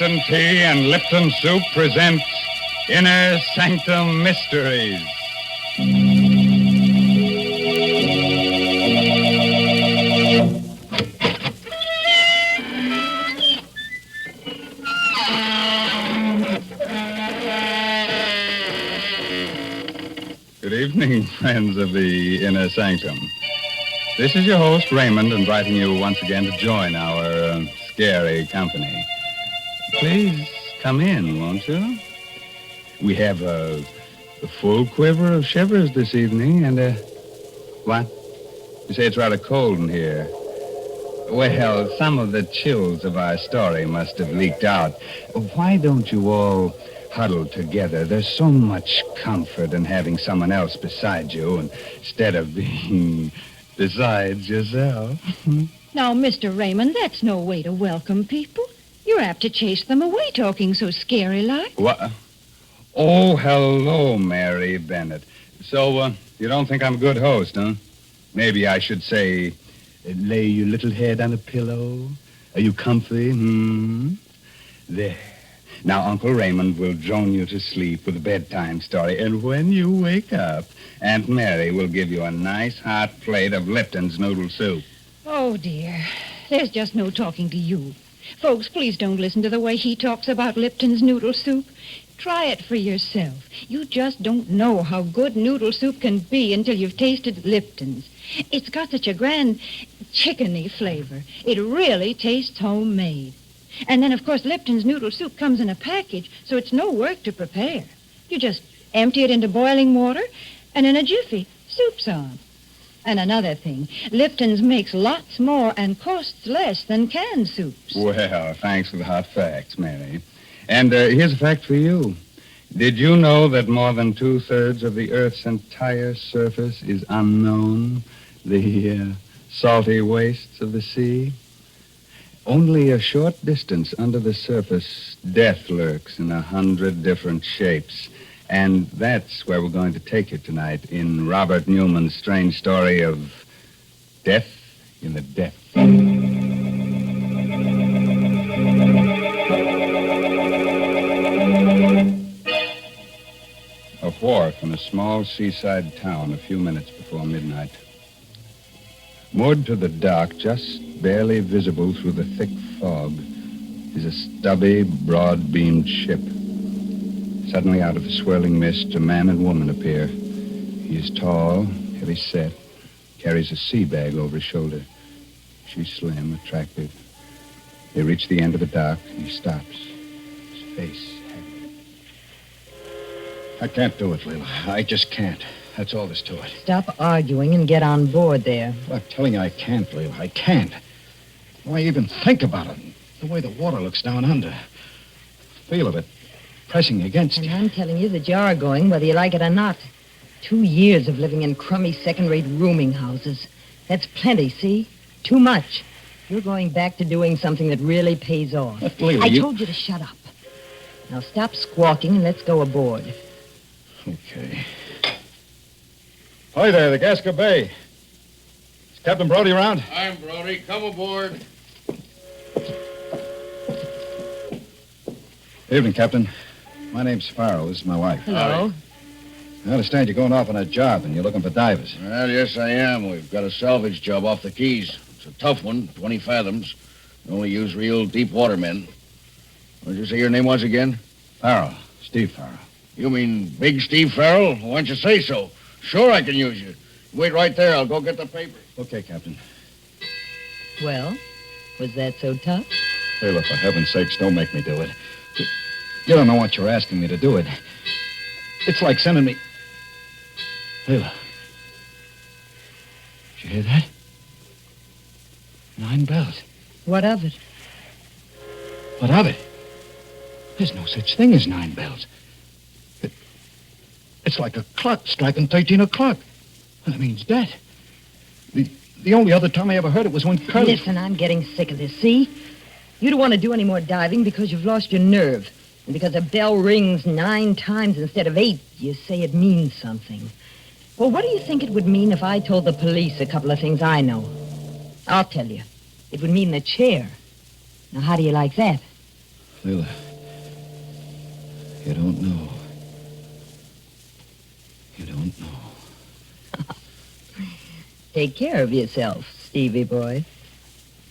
Lipton Tea and Lipton Soup presents Inner Sanctum Mysteries. Good evening, friends of the Inner Sanctum. This is your host, Raymond, inviting you once again to join our scary company. Please come in, won't you? We have a full quiver of shivers this evening, and what? You say it's rather cold in here. Well, some of the chills of our story must have leaked out. Why don't you all huddle together? There's so much comfort in having someone else beside you instead of being besides yourself. Now, Mr. Raymond, that's no way to welcome people. You're apt to chase them away talking so scary-like. What? Oh, hello, Mary Bennett. So, you don't think I'm a good host, huh? Maybe I should say, lay your little head on a pillow. Are you comfy? There. Now, Uncle Raymond will drone you to sleep with a bedtime story, and when you wake up, Aunt Mary will give you a nice hot plate of Lipton's noodle soup. Oh, dear. There's just no talking to you. Folks, please don't listen to the way he talks about Lipton's noodle soup. Try it for yourself. You just don't know how good noodle soup can be until you've tasted Lipton's. It's got such a grand chickeny flavor. It really tastes homemade. And then, of course, Lipton's noodle soup comes in a package, so it's no work to prepare. You just empty it into boiling water, and in a jiffy, soup's on. And another thing, Lipton's makes lots more and costs less than canned soups. Well, thanks for the hot facts, Mary. And here's a fact for you. Did you know that more than 2/3 of the Earth's entire surface is unknown? The salty wastes of the sea? Only a short distance under the surface, death lurks in 100 different shapes. And that's where we're going to take you tonight in Robert Newman's strange story of Death in the Depths. A wharf in a small seaside town a few minutes before midnight. Moored to the dock, just barely visible through the thick fog, is a stubby, broad-beamed ship. Suddenly, out of the swirling mist, a man and woman appear. He is tall, heavy-set, carries a sea bag over his shoulder. She's slim, attractive. They reach the end of the dock, and he stops, his face haggard. I can't do it, Leila. I just can't. That's all there's to it. Stop arguing and get on board there. I'm telling you I can't, Leila. I can't. Why even think about it? The way the water looks down under. Feel of it pressing against And you. I'm telling you that you're going whether you like it or not. 2 years of living in crummy second-rate rooming houses. That's plenty, see? Too much. You're going back to doing something that really pays off. But, Leila, I told you to shut up. Now stop squawking and let's go aboard. Okay. Hi there, the Gasca Bay. Is Captain Brody around? I'm Brody. Come aboard. Evening, Captain. My name's Farrow. This is my wife. Hello. I understand you're going off on a job and you're looking for divers. Well, yes, I am. We've got a salvage job off the Keys. It's a tough one, 20 fathoms. We only use real deep water men. What did you say your name was again? Farrow. Steve Farrow. You mean Big Steve Farrell? Why don't you say so? Sure, I can use you. Wait right there. I'll go get the paper. Okay, Captain. Well, was that so tough? Leila, for heaven's sakes, don't make me do it. You don't know what you're asking me to do it. It's like sending me... Leila. Did you hear that? 9 bells. What of it? What of it? There's no such thing as 9 bells. It's like a clock striking 13 o'clock. That means death. The only other time I ever heard it was when Curly... Listen, I'm getting sick of this, see? You don't want to do any more diving because you've lost your nerve. And because a bell rings 9 times instead of 8, you say it means something. Well, what do you think it would mean if I told the police a couple of things I know? I'll tell you. It would mean the chair. Now, how do you like that? Leila, you don't know. You don't know. Take care of yourself, Stevie boy.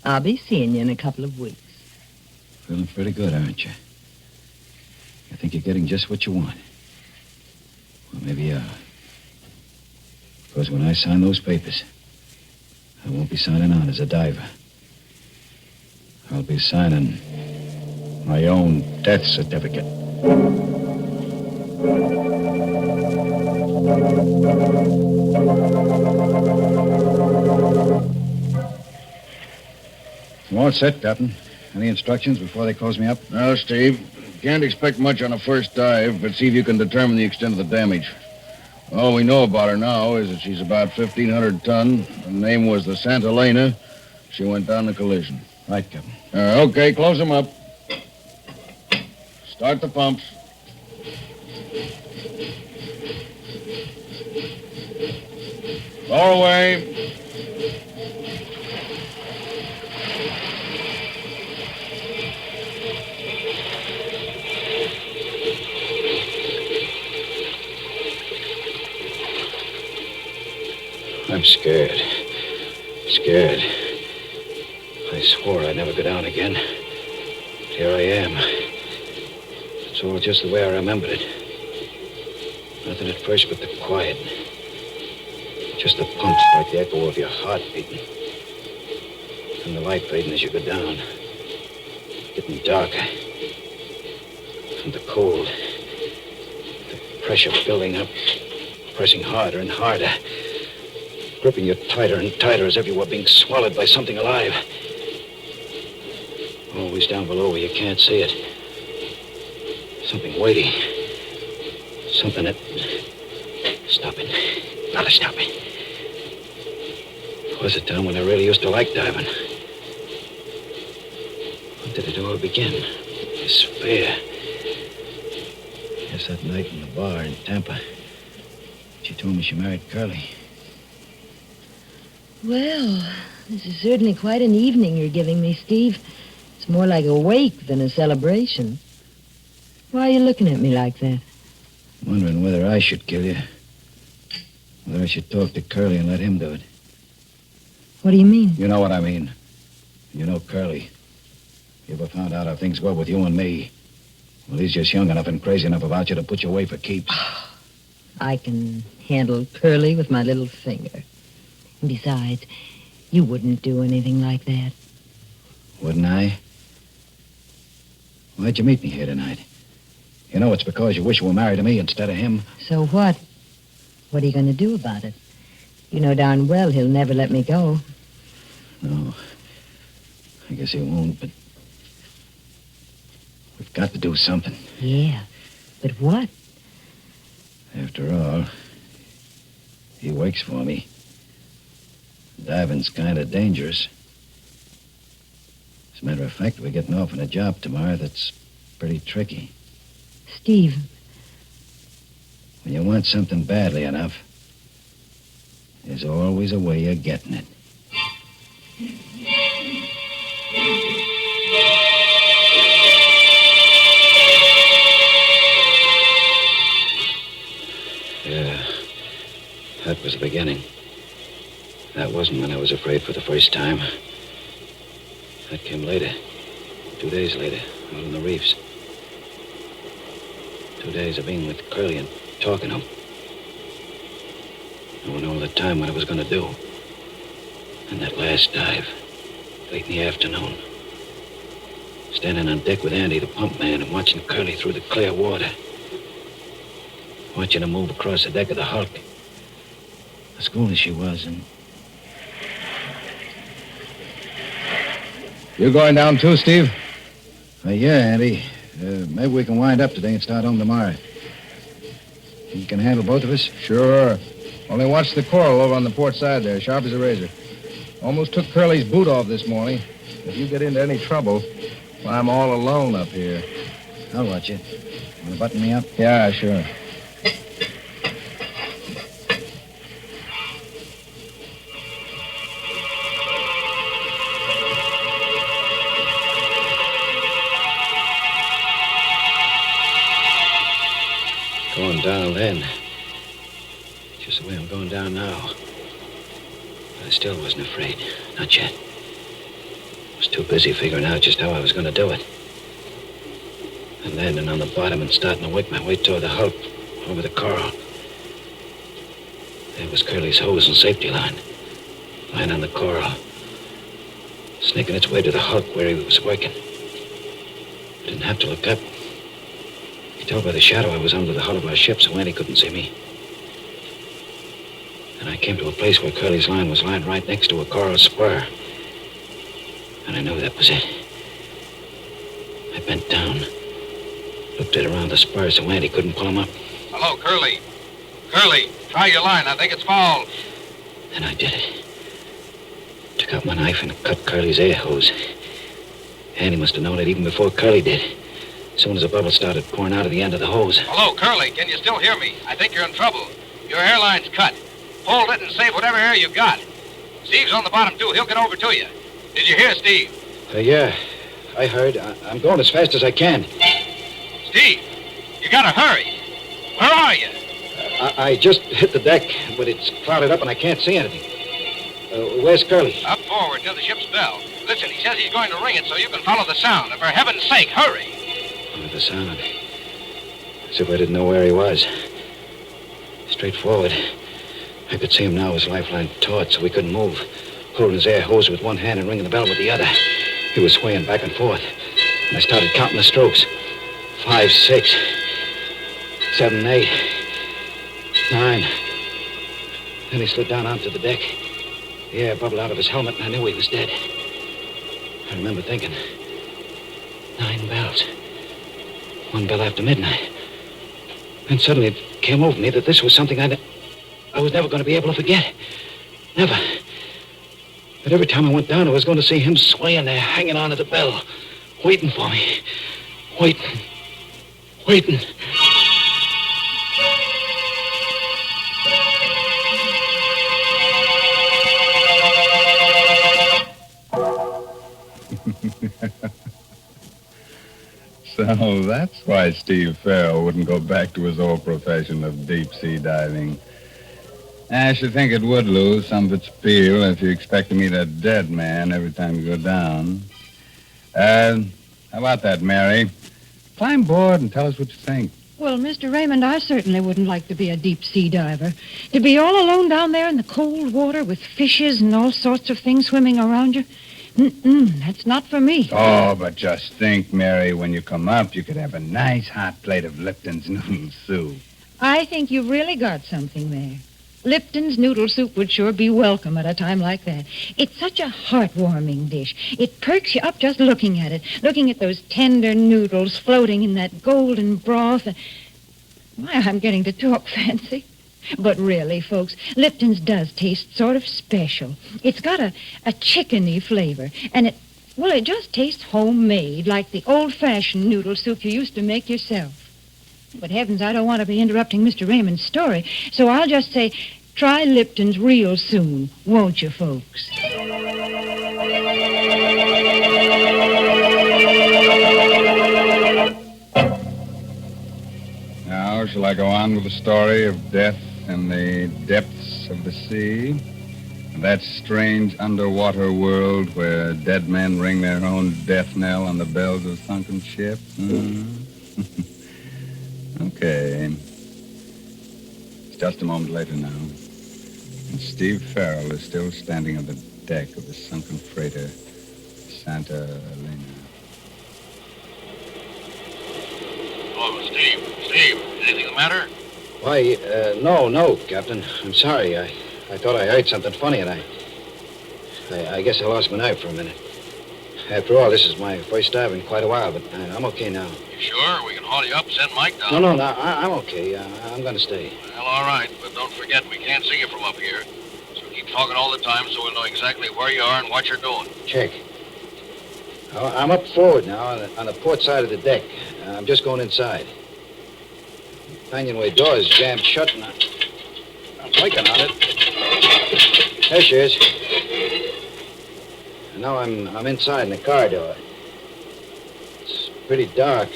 I'll be seeing you in a couple of weeks. Feeling pretty good, aren't you? I think you're getting just what you want. Well, maybe you are. Because when I sign those papers, I won't be signing on as a diver. I'll be signing my own death certificate. I'm all set, Captain. Any instructions before they close me up? No, Steve. Can't expect much on a first dive, but see if you can determine the extent of the damage. All we know about her now is that she's about 1,500 ton. Her name was the Santa Elena. She went down in a collision. Right, Captain. Okay, close them up. Start the pumps. Lower away. I'm scared. Scared. I swore I'd never go down again. But here I am. It's all just the way I remembered it. Nothing at first but the quiet. Just the pumps like the echo of your heart beating. And the light fading as you go down. Getting darker. And the cold. The pressure building up. Pressing harder and harder. Gripping you tighter and tighter as if you were being swallowed by something alive. Always down below where you can't see it. Something waiting. Something that... Stop it. Gotta stop it. It was a time when I really used to like diving. When did it all begin? This fear. Yes, that night in the bar in Tampa. She told me she married Curly. Well, this is certainly quite an evening you're giving me, Steve. It's more like a wake than a celebration. Why are you looking at me like that? Wondering whether I should kill you. Whether I should talk to Curly and let him do it. What do you mean? You know what I mean. You know Curly. You ever found out how things go with you and me? Well, he's just young enough and crazy enough about you to put you away for keeps. I can handle Curly with my little finger. And besides, you wouldn't do anything like that. Wouldn't I? Why'd you meet me here tonight? You know it's because you wish you were married to me instead of him. So what? What are you going to do about it? You know darn well he'll never let me go. No. I guess he won't, but... We've got to do something. Yeah, but what? After all, he wakes for me. Diving's kind of dangerous. As a matter of fact, we're getting off on a job tomorrow that's pretty tricky. Steve. When you want something badly enough, there's always a way of getting it. Yeah, that was the beginning. That wasn't when I was afraid for the first time. That came later. 2 days later, out on the reefs. 2 days of being with Curly and talking to him. Knowing all the time what I was going to do. And that last dive, late in the afternoon. Standing on deck with Andy, the pump man, and watching Curly through the clear water. Watching her move across the deck of the Hulk. As cool as she was, and... You going down too, Steve? Yeah, Andy. Maybe we can wind up today and start home tomorrow. You can handle both of us? Sure. Only watch the coral over on the port side there, sharp as a razor. Almost took Curly's boot off this morning. If you get into any trouble, well, I'm all alone up here. I'll watch you. Want to button me up? Yeah, sure. then. Just the way I'm going down now. But I still wasn't afraid. Not yet. I was too busy figuring out just how I was going to do it. And landing on the bottom and starting to work my way toward the hulk over the coral. There was Curly's hose and safety line. Lying on the coral. Sneaking its way to the hulk where he was working. I didn't have to look up. You could tell by the shadow I was under the hull of our ship, so Andy couldn't see me. And I came to a place where Curly's line was lying right next to a coral spur. And I knew that was it. I bent down, looked it around the spur so Andy couldn't pull him up. Hello, Curly. Curly, try your line. I think it's fouled. And I did it. Took out my knife and cut Curly's air hose. Andy must have known it even before Curly did. As soon as the bubble started pouring out of the end of the hose. Hello, Curly. Can you still hear me? I think you're in trouble. Your airline's cut. Hold it and save whatever air you got. Steve's on the bottom, too. He'll get over to you. Did you hear, Steve? Yeah, I heard. I'm going as fast as I can. Steve, you gotta hurry. Where are you? I just hit the deck, but it's clouded up and I can't see anything. Where's Curly? Up forward near the ship's bell. Listen, he says he's going to ring it so you can follow the sound. And for heaven's sake, hurry. Follow the sound. As if I didn't know where he was. Straight forward. I could see him now, his lifeline taut, so he couldn't move. Holding his air hose with one hand and ringing the bell with the other. He was swaying back and forth. And I started counting the strokes. 5, 6, 7, 8, 9. Then he slid down onto the deck. The air bubbled out of his helmet, and I knew he was dead. I remember thinking, 9 bells. 1 bell after midnight. And suddenly it came over me that this was something I was never going to be able to forget. Never. But every time I went down, I was going to see him swaying there, hanging on to the bell, waiting for me. Waiting. So that's why Steve Farrell wouldn't go back to his old profession of deep-sea diving. I should think it would lose some of its appeal if you expect to meet a dead man every time you go down. How about that, Mary? Climb aboard and tell us what you think. Well, Mr. Raymond, I certainly wouldn't like to be a deep-sea diver. To be all alone down there in the cold water with fishes and all sorts of things swimming around you. That's not for me. Oh, but just think, Mary, when you come up, you could have a nice hot plate of Lipton's noodle soup. I think you've really got something there. Lipton's noodle soup would sure be welcome at a time like that. It's such a heartwarming dish. It perks you up just looking at it, looking at those tender noodles floating in that golden broth. Why, I'm getting to talk fancy. But really, folks, Lipton's does taste sort of special. It's got a chickeny flavor, and it just tastes homemade, like the old-fashioned noodle soup you used to make yourself. But heavens, I don't want to be interrupting Mr. Raymond's story, so I'll just say, try Lipton's real soon, won't you, folks? Now, shall I go on with the story of death in the depths of the sea? That strange underwater world where dead men ring their own death knell on the bells of sunken ships? Okay. It's just a moment later now. And Steve Farrell is still standing on the deck of the sunken freighter, Santa Elena. Oh, Steve, anything the matter? Why, no, Captain. I'm sorry. I thought I heard something funny, and I guess I lost my nerve for a minute. After all, this is my first dive in quite a while, but I'm okay now. You sure? We can haul you up, send Mike down. No, I'm okay. I'm going to stay. Well, all right, but don't forget we can't see you from up here. So keep talking all the time so we'll know exactly where you are and what you're doing. Check. I'm up forward now on the port side of the deck. I'm just going inside. The companionway door is jammed shut, and I'm working on it. There she is. And now I'm inside in the corridor. It's pretty dark.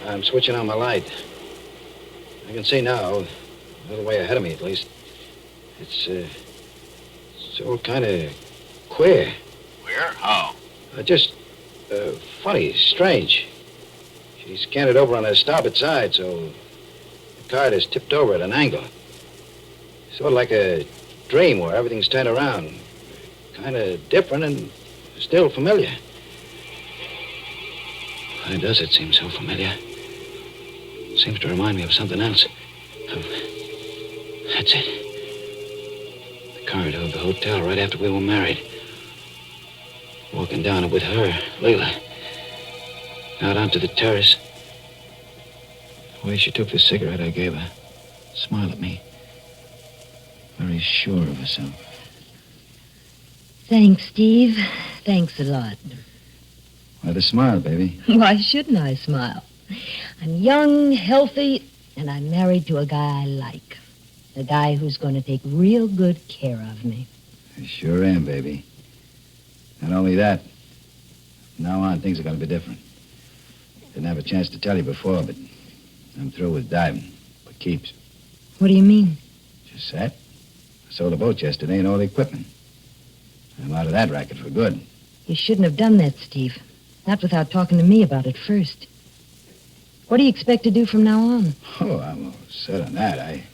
I'm switching on my light. I can see now, a little way ahead of me at least. It's all kind of queer. Where? How? Just funny, strange. She's canted over on her starboard side, so the cart is tipped over at an angle. Sort of like a dream where everything's turned around. Kind of different and still familiar. Why does it seem so familiar? It seems to remind me of something else. That's it. The corridor of the hotel right after we were married. Walking down it with her, Leila. Out onto the terrace. The way she took the cigarette I gave her. Smiled at me. Very sure of herself. Thanks, Steve. Thanks a lot. Why the smile, baby? Why shouldn't I smile? I'm young, healthy, and I'm married to a guy I like. A guy who's going to take real good care of me. I sure am, baby. Not only that, from now on, things are going to be different. Didn't have a chance to tell you before, but I'm through with diving. For keeps. What do you mean? Just that. I sold the boat yesterday and all the equipment. I'm out of that racket for good. You shouldn't have done that, Steve. Not without talking to me about it first. What do you expect to do from now on? Oh, I'm all set on that. I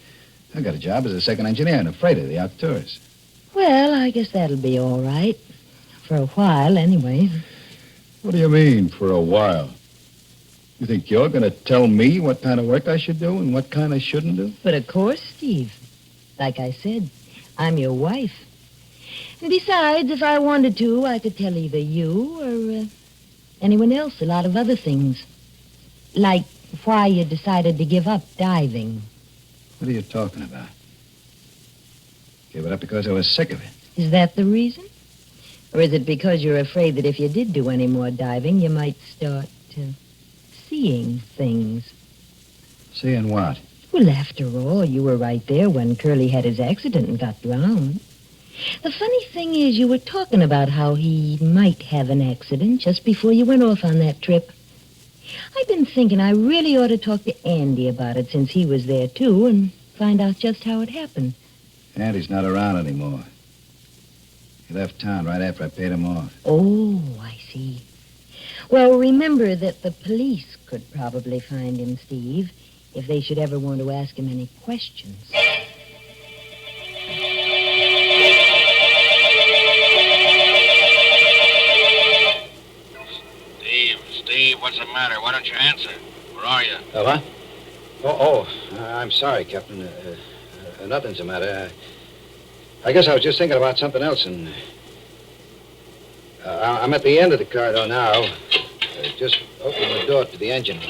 got a job as a second engineer in a freighter, the Arcturus. Well, I guess that'll be all right. For a while, anyway. What do you mean, for a while? You think you're going to tell me what kind of work I should do and what kind I shouldn't do? But of course, Steve. Like I said, I'm your wife. And besides, if I wanted to, I could tell either you or anyone else a lot of other things. Like why you decided to give up diving. What are you talking about? Gave it up because I was sick of it. Is that the reason? Or is it because you're afraid that if you did do any more diving, you might start seeing things? Seeing what? Well, after all, you were right there when Curly had his accident and got drowned. The funny thing is, you were talking about how he might have an accident just before you went off on that trip. I've been thinking I really ought to talk to Andy about it since he was there, too, and find out just how it happened. Andy's not around anymore. He left town right after I paid him off. Oh, I see. Well, remember that the police could probably find him, Steve, if they should ever want to ask him any questions. Steve, what's the matter? Why don't you answer? Where are you? What? I'm sorry, Captain. Nothing's the matter. I guess I was just thinking about something else, and I'm at the end of the corridor now. Just opening the door to the engine.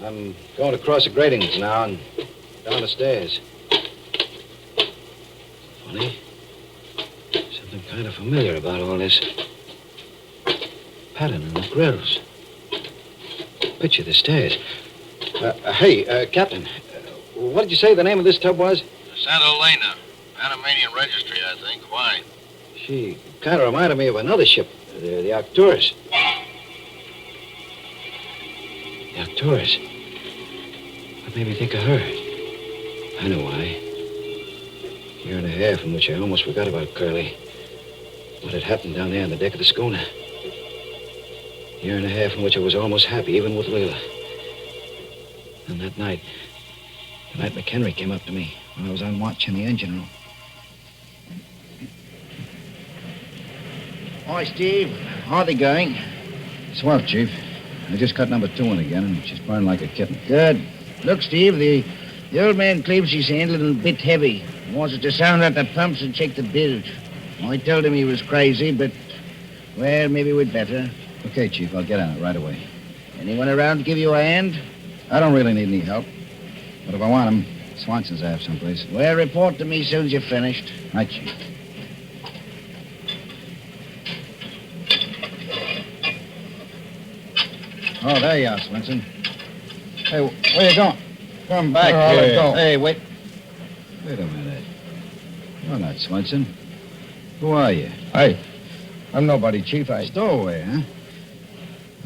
I'm going across the gratings now and down the stairs. Funny. Something kind of familiar about all this. Pattern in the grills. Picture the stairs. Hey, Captain, what did you say the name of this tub was? Santa Elena. Panamanian registry, I think. Why? She kind of reminded me of another ship, the Arcturus. The Arcturus? What made me think of her? I know why. A year and a half in which I almost forgot about Curly. What had happened down there on the deck of the schooner. A year and a half in which I was almost happy, even with Leila. And that night, the night McHenry came up to me when I was on watch in the engine room. Hi, Steve. How are they going? Swell, Chief. I just cut number 2 in again, and she's burning like a kitten. Good. Look, Steve, the old man claims she's handling a bit heavy. He wants us to sound out the pumps and check the bilge. I told him he was crazy, but, well, maybe we'd better. Okay, Chief, I'll get on it right away. Anyone around to give you a hand? I don't really need any help. But if I want him, Swanson's I have someplace. Well, report to me as soon as you're finished. Right, Chief. Oh, there you are, Swenson. Hey, where you going? Come back here. Go. Hey, wait. Wait a minute. You're not Swenson. Who are you? I'm nobody, Chief. Stowaway, huh?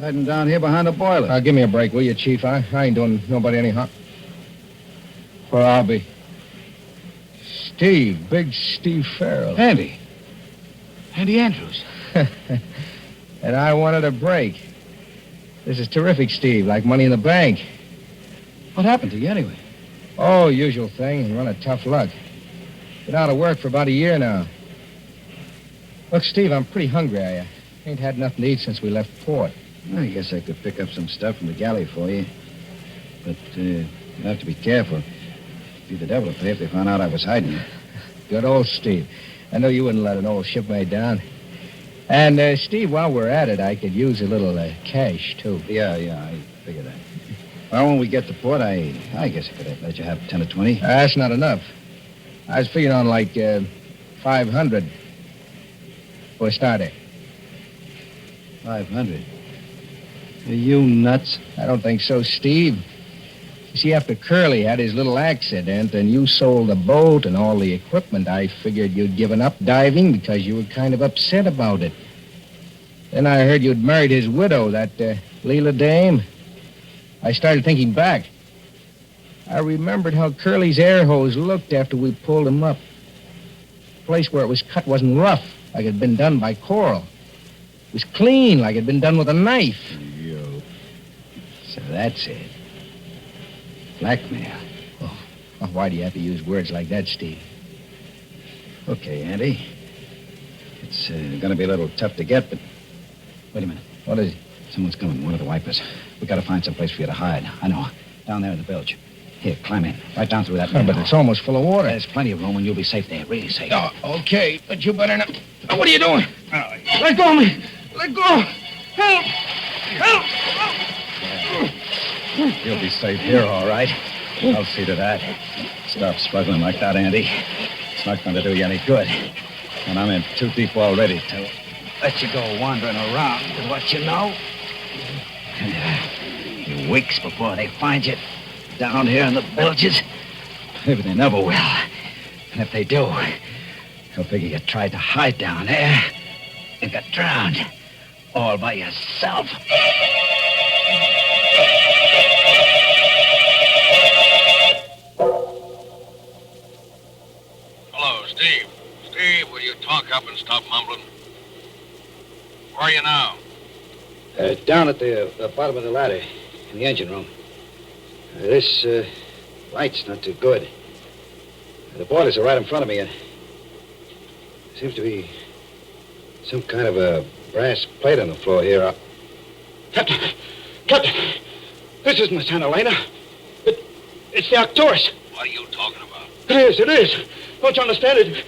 Hiding down here behind the boiler. Give me a break, will you, Chief? I ain't doing nobody any harm. Well, I'll be. Steve, big Steve Farrell. Andy. Andy Andrews. And I wanted a break. This is terrific, Steve, like money in the bank. What happened to you anyway? Oh, usual thing, run of tough luck. Been out of work for about a year now. Look, Steve, I'm pretty hungry. I ain't had nothing to eat since we left port. I guess I could pick up some stuff from the galley for you. But you'll have to be careful. It'd be the devil to pay if they found out I was hiding you. Good old Steve. I know you wouldn't let an old shipmate down. And, Steve, while we're at it, I could use a little cash, too. Yeah, I figured that. Well, when we get to port, I guess I could let you have 10 or 20. That's not enough. I was figuring on, like, 500 for a starter. 500? Are you nuts? I don't think so, Steve. You see, after Curly had his little accident and you sold the boat and all the equipment, I figured you'd given up diving because you were kind of upset about it. Then I heard you'd married his widow, that Leela dame. I started thinking back. I remembered how Curly's air hose looked after we pulled him up. The place where it was cut wasn't rough, like it had been done by Coral. It was clean, like it had been done with a knife. You. So that's it. Blackmail. Oh, why do you have to use words like that, Steve? Okay, Andy. It's going to be a little tough to get, but... Wait a minute. What is it? Someone's coming, one of the wipers. We got to find some place for you to hide. I know. Down there in the bilge. Here, climb in. Right down through that But it's almost full of water. There's plenty of room and you'll be safe there. Really safe. Oh, okay, but you better not... Oh, what are you doing? Let go of me! Let go! Help! Help! You'll be safe here, all right. I'll see to that. Stop struggling like that, Andy. It's not going to do you any good. And I'm in too deep already to let you go wandering around with what you know. In weeks before they find you down here in the bilges. Maybe they never will. And if they do, they'll figure you tried to hide down there and got drowned all by yourself. Hello, Steve. Steve, will you talk up and stop mumbling? Where are you now? Down at the bottom of the ladder in the engine room. This light's not too good. The boilers are right in front of me. And seems to be some kind of a brass plate on the floor here. Captain! This isn't the Santa Elena. It's the Arcturus. What are you talking about? It is. Don't you understand it?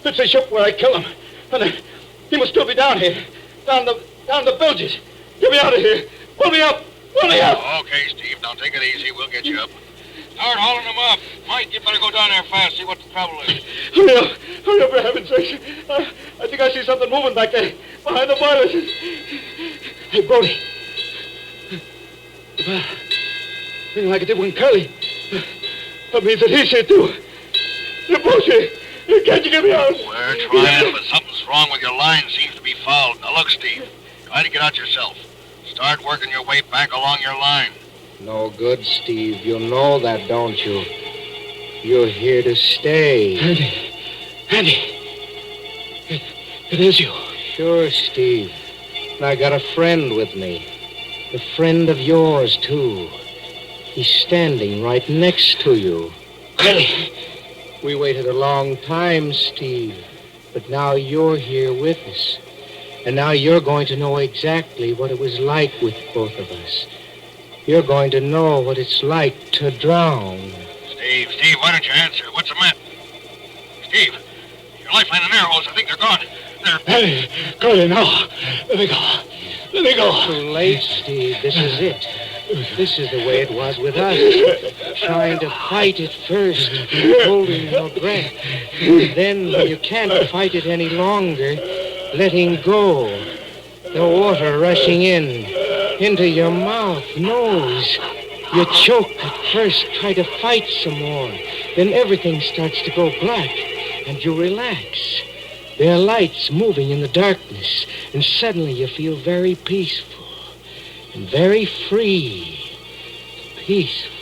It's the ship where I killed him. And he must still be down here. Down the bilges. Get me out of here. Pull me up. Okay, Steve. Now take it easy. We'll get you up. Start hauling them up. Mike, you better go down there fast, see what the trouble is. Hurry up, for heaven's sake. I think I see something moving back there, behind the boilers. Hey, Brody. Thing like it did when Curly. That means that he's here, too. The boat's here. Can't you get me out? We're trying, but something's wrong with your line. Seems to be fouled. Now look, Steve. Try to get out yourself. Start working your way back along your line. No good, Steve. You know that, don't you? You're here to stay. Andy. It is you. Sure, Steve. And I got a friend with me. A friend of yours, too. He's standing right next to you. Curly. We waited a long time, Steve. But now you're here with us. And now you're going to know exactly what it was like with both of us. You're going to know what it's like to drown. Steve, why don't you answer? What's the matter? Steve, your lifeline and air hose, I think they're gone. Hey, Curly, now. Let me go. Too late, Steve. This is it. This is the way it was with us. Trying to fight it first, holding your breath. Then, when you can't fight it any longer, letting go. The water rushing into your mouth, nose. You choke at first, try to fight some more. Then everything starts to go black, and you relax. There are lights moving in the darkness, and suddenly you feel very peaceful. and very free, peaceful,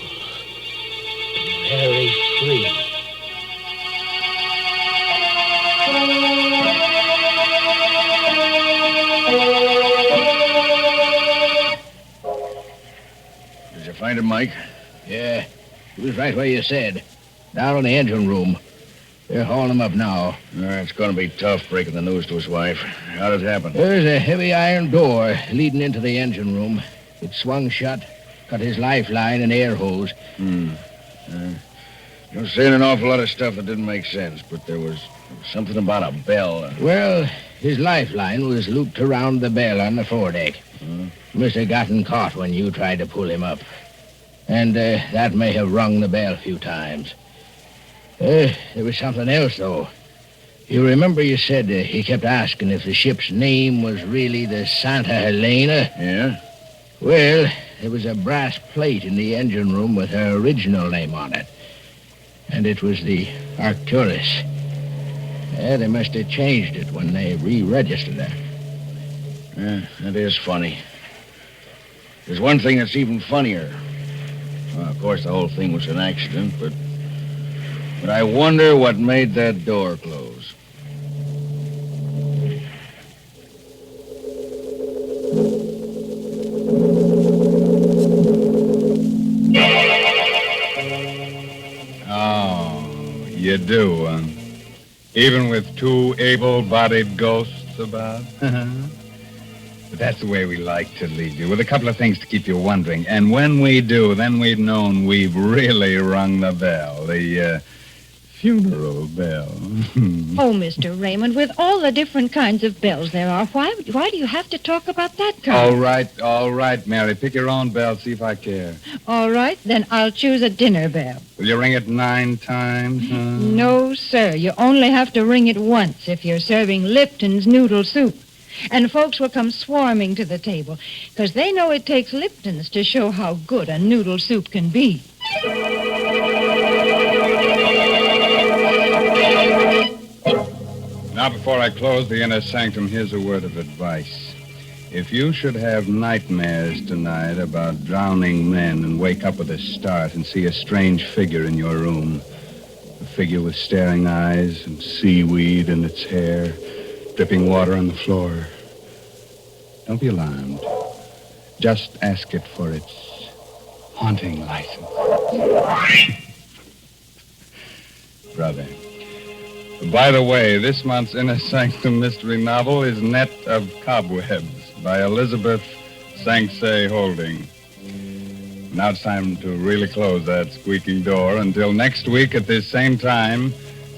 and very free. Did you find him, Mike? Yeah, he was right where you said. Down in the engine room. They're hauling him up now. It's going to be tough breaking the news to his wife. How did it happen? There's a heavy iron door leading into the engine room. It swung shut, cut his lifeline and air hose. You're saying an awful lot of stuff that didn't make sense, but there was something about a bell. Well, his lifeline was looped around the bell on the foredeck. Must have gotten caught when you tried to pull him up. And that may have rung the bell a few times. There was something else, though. You remember you said he kept asking if the ship's name was really the Santa Helena? Yeah? Well, there was a brass plate in the engine room with her original name on it. And it was the Arcturus. Yeah, they must have changed it when they re-registered her. Yeah, that is funny. There's one thing that's even funnier. Well, of course, the whole thing was an accident, but I wonder what made that door close. Oh, you do, huh? Even with two able-bodied ghosts about? But that's the way we like to leave you, with a couple of things to keep you wondering. And when we do, then we've known we've really rung the bell, the funeral bell. Oh, Mr. Raymond, with all the different kinds of bells there are, why do you have to talk about that kind? All right, Mary. Pick your own bell, see if I care. All right, then I'll choose a dinner bell. Will you ring it 9 times? Huh? No, sir. You only have to ring it once if you're serving Lipton's noodle soup. And folks will come swarming to the table, because they know it takes Lipton's to show how good a noodle soup can be. Now, before I close the inner sanctum, here's a word of advice. If you should have nightmares tonight about drowning men and wake up with a start and see a strange figure in your room, a figure with staring eyes and seaweed in its hair, dripping water on the floor, don't be alarmed. Just ask it for its haunting license. Brother. By the way, this month's Inner Sanctum mystery novel is Net of Cobwebs by Elizabeth Sanksay Holding. Now it's time to really close that squeaking door until next week at this same time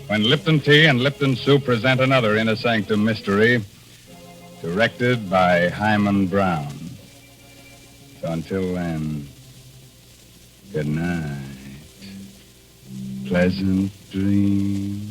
when Lipton Tea and Lipton Soup present another Inner Sanctum mystery directed by Hyman Brown. So until then, good night. Pleasant dreams.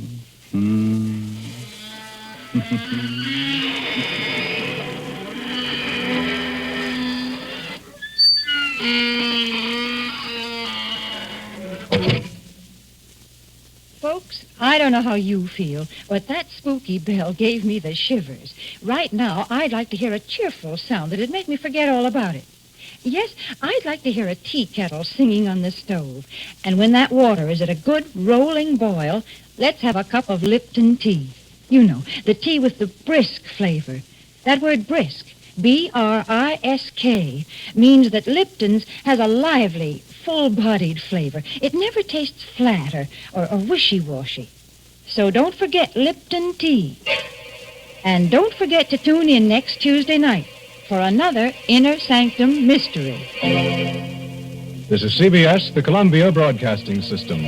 Folks, I don't know how you feel, but that spooky bell gave me the shivers. Right now, I'd like to hear a cheerful sound that'd make me forget all about it. Yes, I'd like to hear a tea kettle singing on the stove. And when that water is at a good rolling boil, let's have a cup of Lipton tea. You know, the tea with the brisk flavor. That word brisk, B-R-I-S-K, means that Lipton's has a lively, full-bodied flavor. It never tastes flat or wishy-washy. So don't forget Lipton tea. And don't forget to tune in next Tuesday night for another Inner Sanctum mystery. This is CBS, the Columbia Broadcasting System.